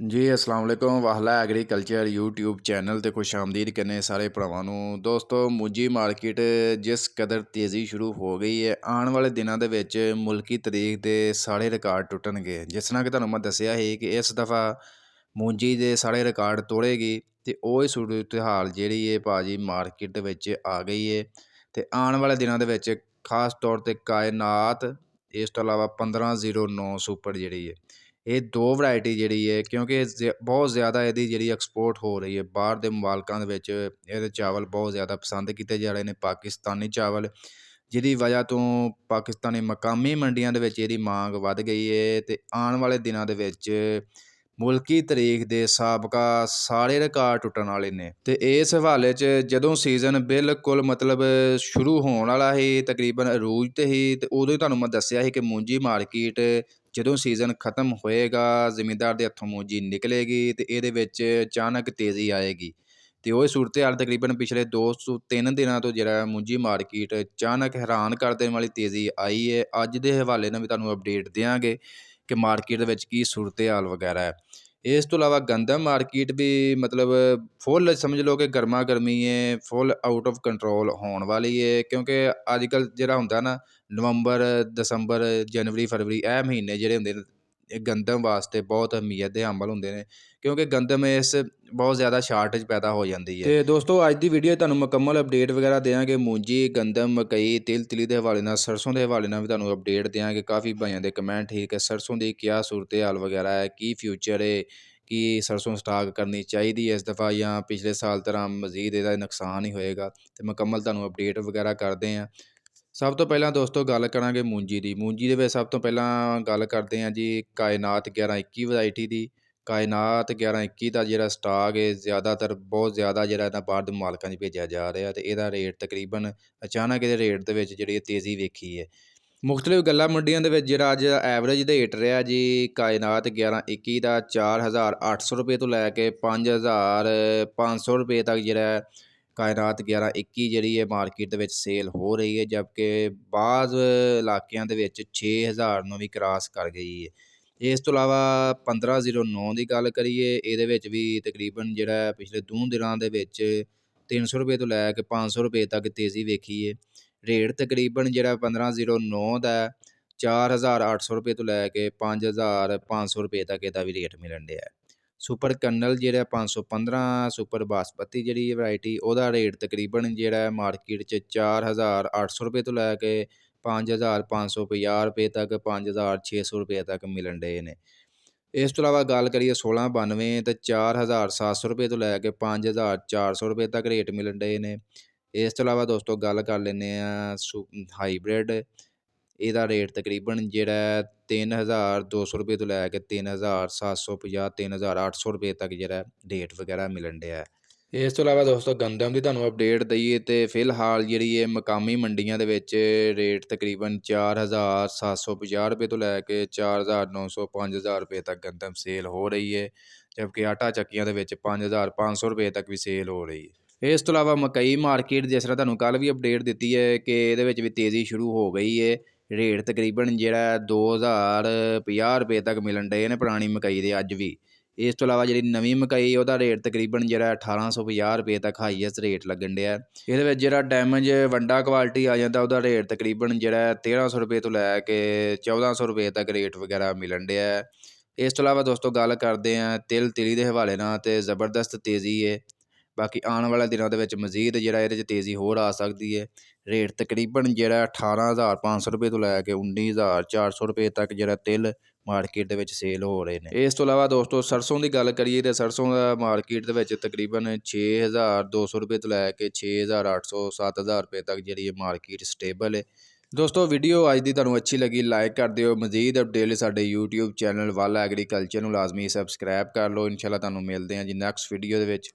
ਜੀ अस्सलाम वालेकुम वाहला एग्रीकल्चर यूट्यूब चैनल ਤੇ ਖੁਸ਼ ਆਮਦੀਦ ਕਰਨੇ ਸਾਰੇ ਭਰਾਵਾਂ ਨੂੰ। ਦੋਸਤੋ ਮੁੰਜੀ ਮਾਰਕੀਟ ਜਿਸ ਕਦਰ ਤੇਜ਼ੀ ਸ਼ੁਰੂ ਹੋ ਗਈ ਹੈ, ਆਉਣ ਵਾਲੇ ਦਿਨਾਂ ਦੇ ਵਿੱਚ ਮੁਲਕੀ ਤਾਰੀਖ ਦੇ ਸਾਰੇ ਰਿਕਾਰਡ ਟੁੱਟਣਗੇ। ਜਿਸ ਤਰ੍ਹਾਂ ਕਿ ਤੁਹਾਨੂੰ ਮੈਂ ਦੱਸਿਆ ਸੀ ਕਿ ਇਸ ਦਫਾ ਮੁੰਜੀ ਦੇ ਸਾਰੇ ਰਿਕਾਰਡ ਤੋੜੇਗੀ ਤੇ ਉਹ ਹੀ ਸੂਰਤ ਹਾਲ ਜਿਹੜੀ ਹੈ ਭਾਜੀ ਮਾਰਕੀਟ ਦੇ ਵਿੱਚ ਆ ਗਈ ਹੈ। ਤੇ ਆਉਣ ਵਾਲੇ ਦਿਨਾਂ ਦੇ ਵਿੱਚ ਖਾਸ ਤੌਰ ਤੇ ਕਾਇਨਾਤ, ਇਸ ਤੋਂ ਇਲਾਵਾ 1509 ਸੁਪਰ ਜਿਹੜੀ ਹੈ, ਇਹ ਦੋ ਵਰਾਇਟੀ ਜਿਹੜੀ ਹੈ ਕਿਉਂਕਿ ਬਹੁਤ ਜ਼ਿਆਦਾ ਇਹਦੀ ਜਿਹੜੀ ਐਕਸਪੋਰਟ ਹੋ ਰਹੀ ਹੈ ਬਾਹਰ ਦੇ ਮੁਲਕਾਂ ਦੇ ਵਿੱਚ। ਇਹਦੇ ਚਾਵਲ ਬਹੁਤ ਜ਼ਿਆਦਾ ਪਸੰਦ ਕੀਤੇ ਜਾ ਰਹੇ ਨੇ, ਪਾਕਿਸਤਾਨੀ ਚਾਵਲ, ਜਿਹਦੀ ਵਜ੍ਹਾ ਤੋਂ ਪਾਕਿਸਤਾਨੀ ਮਕਾਮੀ ਮੰਡੀਆਂ ਦੇ ਵਿੱਚ ਇਹਦੀ ਮੰਗ ਵੱਧ ਗਈ ਹੈ। ਤੇ ਆਉਣ ਵਾਲੇ ਦਿਨਾਂ ਦੇ ਵਿੱਚ ਮੁਲਕੀ ਤਾਰੀਖ ਦੇ ਸਾਬਕਾ ਸਾਰੇ ਰਿਕਾਰਡ ਟੁੱਟਣ ਵਾਲੇ ਨੇ। ਤੇ ਇਸ ਹਵਾਲੇ 'ਚ ਜਦੋਂ ਸੀਜ਼ਨ ਬਿਲਕੁਲ ਮਤਲਬ ਸ਼ੁਰੂ ਹੋਣ ਵਾਲਾ ਸੀ, ਤਕਰੀਬਨ ਅਰੂਜ 'ਤੇ ਸੀ, ਤੇ ਉਦੋਂ ਹੀ ਤੁਹਾਨੂੰ ਮੈਂ ਦੱਸਿਆ ਸੀ ਕਿ ਮੁੰਜੀ ਮਾਰਕੀਟ ਜਦੋਂ ਸੀਜ਼ਨ ਖਤਮ ਹੋਏਗਾ, ਜ਼ਿਮੀਂਦਾਰ ਦੇ ਹੱਥੋਂ ਮੁੰਜੀ ਨਿਕਲੇਗੀ ਤੇ ਇਹਦੇ ਵਿੱਚ ਅਚਾਨਕ ਤੇਜ਼ੀ ਆਏਗੀ। ਤੇ ਉਹ ਸੂਰਤ ਹਾਲ ਤਕਰੀਬਨ ਪਿਛਲੇ 2 ਤੋਂ 3 ਦਿਨਾਂ ਤੋਂ ਜਿਹੜਾ ਮੁੰਜੀ ਮਾਰਕੀਟ ਅਚਾਨਕ ਹੈਰਾਨ ਕਰ ਦੇਣ ਵਾਲੀ ਤੇਜ਼ੀ ਆਈ ਹੈ। ਅੱਜ ਦੇ ਹਵਾਲੇ ਨਾਲ ਵੀ ਤੁਹਾਨੂੰ ਅਪਡੇਟ ਦਿਆਂਗੇ ਕਿ ਮਾਰਕੀਟ ਦੇ ਵਿੱਚ ਕੀ ਸੂਰਤ ਹਾਲ ਵਗੈਰਾ ਹੈ। ਇਸ ਤੋਂ ਇਲਾਵਾ ਗੰਦਮ ਮਾਰਕੀਟ ਵੀ ਮਤਲਬ ਫੁੱਲ ਸਮਝ ਲਓ ਕਿ ਗਰਮਾ ਗਰਮੀ ਹੈ, ਫੁੱਲ ਆਊਟ ਆਫ ਕੰਟਰੋਲ ਹੋਣ ਵਾਲੀ ਹੈ। ਕਿਉਂਕਿ ਅੱਜ ਕੱਲ੍ਹ ਜਿਹੜਾ ਹੁੰਦਾ ਨਾ, ਨਵੰਬਰ, ਦਸੰਬਰ, ਜਨਵਰੀ, ਫਰਵਰੀ, ਇਹ ਮਹੀਨੇ ਜਿਹੜੇ ਹੁੰਦੇ ਨੇ ਇਹ ਗੰਦਮ ਵਾਸਤੇ ਬਹੁਤ ਅਹਿਮੀਅਤ ਦੇ ਹਾਮਲ ਹੁੰਦੇ ਨੇ, ਕਿਉਂਕਿ ਗੰਦਮ ਇਸ ਬਹੁਤ ਜ਼ਿਆਦਾ ਸ਼ਾਰਟੇਜ ਪੈਦਾ ਹੋ ਜਾਂਦੀ ਹੈ। ਤੇ ਦੋਸਤੋ ਅੱਜ ਦੀ ਵੀਡੀਓ ਤੁਹਾਨੂੰ ਮੁਕੰਮਲ ਅਪਡੇਟ ਵਗੈਰਾ ਦੇਵਾਂਗੇ ਮੂੰਜੀ, ਗੰਦਮ, ਮਕਈ, ਤਿਲੀ ਦੇ ਹਵਾਲੇ ਨਾਲ, ਸਰਸੋਂ ਦੇ ਹਵਾਲੇ ਨਾਲ ਵੀ ਤੁਹਾਨੂੰ ਅਪਡੇਟ ਦੇਵਾਂਗੇ। ਕਾਫੀ ਭਾਈਆਂ ਦੇ ਕਮੈਂਟ ਠੀਕ ਹੈ, ਸਰਸੋਂ ਦੀ ਕਿਆ ਸੂਰਤ ਹਾਲ ਵਗੈਰਾ ਹੈ, ਕੀ ਫਿਊਚਰ ਹੈ, ਕੀ ਸਰਸੋਂ ਸਟਾਕ ਕਰਨੀ ਚਾਹੀਦੀ ਹੈ ਇਸ ਦਫਾ ਜਾਂ ਪਿਛਲੇ ਸਾਲ ਤਰ੍ਹਾਂ ਮਜ਼ੀਦ ਇਹਦਾ ਨੁਕਸਾਨ ਹੀ ਹੋਏਗਾ। ਤੇ ਮੁਕੰਮਲ ਤੁਹਾਨੂੰ ਅਪਡੇਟ ਵਗੈਰਾ ਕਰਦੇ ਹਾਂ। ਸਭ ਤੋਂ ਪਹਿਲਾਂ ਦੋਸਤੋ ਗੱਲ ਕਰਾਂਗੇ ਮੂੰਜੀ ਦੀ। ਮੂੰਜੀ ਦੇ ਵਿੱਚ ਸਭ ਤੋਂ ਪਹਿਲਾਂ ਗੱਲ ਕਰਦੇ ਹਾਂ ਜੀ ਕਾਇਨਾਤ 1121 ਵਰਾਇਟੀ ਦੀ। ਕਾਇਨਾਤ 1121 ਦਾ ਜਿਹੜਾ ਸਟਾਕ ਹੈ ਜ਼ਿਆਦਾਤਰ ਬਹੁਤ ਜ਼ਿਆਦਾ ਜਿਹੜਾ ਇਹਨਾਂ ਬਾਹਰ ਦੇ ਮਾਲਕਾਂ 'ਚ ਭੇਜਿਆ ਜਾ ਰਿਹਾ, ਤੇ ਇਹਦਾ ਰੇਟ ਤਕਰੀਬਨ ਅਚਾਨਕ ਇਹਦੇ ਰੇਟ ਦੇ ਵਿੱਚ ਜਿਹੜੀ ਤੇਜ਼ੀ ਵੇਖੀ ਹੈ। ਮੁਖਤਲਿਫ ਗੱਲਾਂ ਮੰਡੀਆਂ ਦੇ ਵਿੱਚ ਜਿਹੜਾ ਅੱਜ ਐਵਰੇਜ ਰੇਟ ਰਿਹਾ ਜੀ ਕਾਇਨਾਤ 1121 ਦਾ 4800 ਰੁਪਏ ਤੋਂ ਲੈ ਕੇ 5500 ਰੁਪਏ ਤੱਕ ਜਿਹੜਾ ਕਾਇਨਾਤ 1121 ਜਿਹੜੀ ਹੈ ਮਾਰਕੀਟ ਦੇ ਵਿੱਚ ਸੇਲ ਹੋ ਰਹੀ ਹੈ, ਜਦਕਿ ਬਾਜ਼ ਇਲਾਕਿਆਂ ਦੇ ਵਿੱਚ 6000 ਨੂੰ ਵੀ ਕ੍ਰਾਸ ਕਰ ਗਈ ਹੈ। ਇਸ ਤੋਂ ਇਲਾਵਾ 1509 ਦੀ ਗੱਲ ਕਰੀਏ, ਇਹਦੇ ਵਿੱਚ ਵੀ ਤਕਰੀਬਨ ਜਿਹੜਾ ਪਿਛਲੇ 2 ਦਿਨਾਂ ਦੇ ਵਿੱਚ 300 ਰੁਪਏ ਤੋਂ ਲੈ ਕੇ 500 ਰੁਪਏ ਤੱਕ ਤੇਜ਼ੀ ਵੇਖੀ ਹੈ। ਰੇਟ ਤਕਰੀਬਨ ਜਿਹੜਾ 1509 ਦਾ 4800 ਰੁਪਏ ਤੋਂ ਲੈ ਕੇ 5500 ਰੁਪਏ ਤੱਕ ਇਹਦਾ ਵੀ ਰੇਟ ਮਿਲਣ ਡਿਆ। ਸੁਪਰ ਕਰਨਲ ਜਿਹੜਾ 515 ਸੁਪਰ ਬਾਸਪਤੀ ਜਿਹੜੀ ਵਰਾਇਟੀ, ਉਹਦਾ ਰੇਟ ਤਕਰੀਬਨ ਜਿਹੜਾ ਮਾਰਕੀਟ 'ਚ 4800 ਰੁਪਏ ਤੋਂ ਲੈ ਕੇ 5550 ਰੁਪਏ ਤੱਕ, 5600 ਰੁਪਏ ਤੱਕ ਮਿਲਣ ਡੇ ਨੇ। ਇਸ ਤੋਂ ਇਲਾਵਾ ਗੱਲ ਕਰੀਏ 1692 ਤੇ 4700 ਰੁਪਏ ਤੋਂ ਲੈ ਕੇ 5400 ਰੁਪਏ ਤੱਕ ਰੇਟ ਮਿਲਣ ਡੇ ਨੇ। ਇਸ ਤੋਂ ਇਲਾਵਾ ਦੋਸਤੋ ਗੱਲ ਕਰ ਲੈਂਦੇ ਹਾਂ ਹਾਈਬ੍ਰਿਡ। ਇਹਦਾ ਰੇਟ ਤਕਰੀਬਨ ਜਿਹੜਾ 3200 ਰੁਪਏ ਤੋਂ ਲੈ ਕੇ 3750, 3800 ਰੁਪਏ ਤੱਕ ਜਿਹੜਾ ਰੇਟ ਵਗੈਰਾ ਮਿਲਣ ਡਿਆ। ਇਸ ਤੋਂ ਇਲਾਵਾ ਦੋਸਤੋ ਗੰਦਮ ਦੀ ਤੁਹਾਨੂੰ ਅਪਡੇਟ ਦਈਏ ਤੇ ਫਿਲਹਾਲ ਜਿਹੜੀ ਇਹ ਮਕਾਮੀ ਮੰਡੀਆਂ ਦੇ ਵਿੱਚ ਰੇਟ ਤਕਰੀਬਨ 4750 ਰੁਪਏ ਤੋਂ ਲੈ ਕੇ 4900, 5000 ਰੁਪਏ ਤੱਕ ਗੰਦਮ ਸੇਲ ਹੋ ਰਹੀ ਹੈ, ਜਦਕਿ ਆਟਾ ਚੱਕੀਆਂ ਦੇ ਵਿੱਚ 5500 ਰੁਪਏ ਤੱਕ ਵੀ ਸੇਲ ਹੋ ਰਹੀ ਹੈ। ਇਸ ਤੋਂ ਇਲਾਵਾ ਮਕਈ ਮਾਰਕੀਟ ਜਿਸ ਤਰ੍ਹਾਂ ਤੁਹਾਨੂੰ ਕੱਲ੍ਹ ਵੀ ਅਪਡੇਟ ਦਿੱਤੀ ਹੈ ਕਿ ਇਹਦੇ ਵਿੱਚ ਵੀ ਤੇਜ਼ੀ ਸ਼ੁਰੂ ਹੋ ਗਈ ਹੈ। ਰੇਟ ਤਕਰੀਬਨ ਜਿਹੜਾ 2050 ਰੁਪਏ ਤੱਕ ਮਿਲਣ ਡਏ ਨੇ ਪੁਰਾਣੀ ਮਕਈ ਦੇ ਅੱਜ ਵੀ। ਇਸ ਤੋਂ ਇਲਾਵਾ ਜਿਹੜੀ ਨਵੀਂ ਮਕਈ ਉਹਦਾ ਰੇਟ ਤਕਰੀਬਨ ਜਿਹੜਾ 1850 ਰੁਪਏ ਤੱਕ ਹਾਈਐਸਟ ਰੇਟ ਲੱਗਣ ਡਿਆ। ਇਹਦੇ ਵਿੱਚ ਜਿਹੜਾ ਡੈਮੇਜ ਵੰਡਾ ਕੁਆਲਿਟੀ ਆ ਜਾਂਦਾ ਉਹਦਾ ਰੇਟ ਤਕਰੀਬਨ ਜਿਹੜਾ 1300 ਰੁਪਏ ਤੋਂ ਲੈ ਕੇ 1400 ਰੁਪਏ ਤੱਕ ਰੇਟ ਵਗੈਰਾ ਮਿਲਣ ਡਿਆ। ਇਸ ਤੋਂ ਇਲਾਵਾ ਦੋਸਤੋ ਗੱਲ ਕਰਦੇ ਹਾਂ ਤਿਲੀ ਦੇ ਹਵਾਲੇ ਨਾਲ, ਤੇ ਜ਼ਬਰਦਸਤ ਤੇਜ਼ੀ ਹੈ। ਬਾਕੀ ਆਉਣ ਵਾਲੇ ਦਿਨਾਂ ਦੇ ਵਿੱਚ ਮਜ਼ੀਦ ਜਿਹੜਾ ਇਹਦੇ 'ਚ ਤੇਜ਼ੀ ਹੋਰ ਆ ਸਕਦੀ ਹੈ। ਰੇਟ ਤਕਰੀਬਨ ਜਿਹੜਾ 18500 ਰੁਪਏ ਤੋਂ ਲੈ ਕੇ 19400 ਰੁਪਏ ਤੱਕ ਜਿਹੜਾ ਤਿਲ ਮਾਰਕੀਟ ਦੇ ਵਿੱਚ ਸੇਲ ਹੋ ਰਹੇ ਨੇ। ਇਸ ਤੋਂ ਇਲਾਵਾ ਦੋਸਤੋ ਸਰਸੋਂ ਦੀ ਗੱਲ ਕਰੀਏ ਤਾਂ ਸਰਸੋਂ ਦਾ ਮਾਰਕੀਟ ਦੇ ਵਿੱਚ ਤਕਰੀਬਨ 6200 ਰੁਪਏ ਤੋਂ ਲੈ ਕੇ 6800, 7000 ਰੁਪਏ ਤੱਕ ਜਿਹੜੀ ਇਹ ਮਾਰਕੀਟ ਸਟੇਬਲ ਹੈ। ਦੋਸਤੋ ਵੀਡੀਓ ਅੱਜ ਦੀ ਤੁਹਾਨੂੰ ਅੱਛੀ ਲੱਗੀ ਲਾਈਕ ਕਰ ਦਿਓ। ਮਜ਼ੀਦ ਅਪਡੇਟ ਲਈ ਸਾਡੇ YouTube ਚੈਨਲ ਵਾਲਾ ਐਗਰੀਕਲਚਰ ਨੂੰ ਲਾਜ਼ਮੀ ਸਬਸਕ੍ਰਾਈਬ ਕਰ ਲਓ। ਇਨਸ਼ਾਅੱਲਾ ਤੁਹਾਨੂੰ ਮਿਲਦੇ ਹਾਂ ਜੀ ਨੈਕਸਟ ਵੀਡੀਓ ਦੇ ਵਿੱਚ।